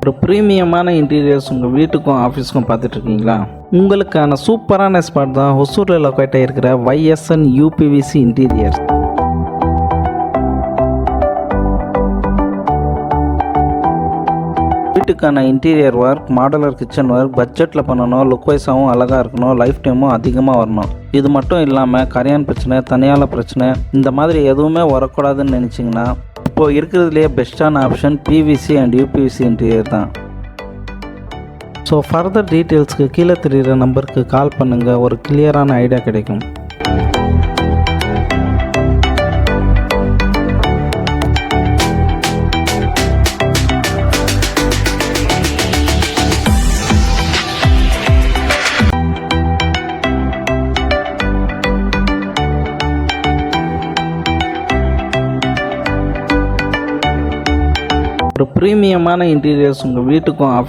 ஒரு ப்ரீமியமான இன்டீரியர்ஸ் உங்கள் வீட்டுக்கும் ஆஃபீஸுக்கும் பார்த்துட்ருக்கீங்களா? உங்களுக்கான சூப்பரான ஸ்பாட் தான் ஒசூரில் லொக்கேட் ஆகிருக்கிற YSN UPVC இன்டீரியர்ஸ். வீட்டுக்கான interior work, modular kitchen work பட்ஜெட்டில் பண்ணணும், லுக் வைஸாகவும் அழகாக இருக்கணும், லைஃப் டைமும் அதிகமாக வரணும். இது மட்டும் இல்லாமல் கரையான் பிரச்சனை, தனியால் பிரச்சனை இந்த மாதிரி எதுவுமே வரக்கூடாதுன்னு நினச்சிங்கன்னா இப்போது இருக்கிறதுலையே பெஸ்ட்டான option PVC and UPVC interior தான். ஸோ ஃபர்தர் டீட்டெயில்ஸ்க்கு கீழே தெரிகிற நம்பருக்கு கால் பண்ணுங்கள், ஒரு கிளியரான ஐடியா கிடைக்கும். ஒரு ப்ரீமியமான இன்டீரியர்ஸ் உங்கள் வீட்டுக்கும் ஆஃபீஸ்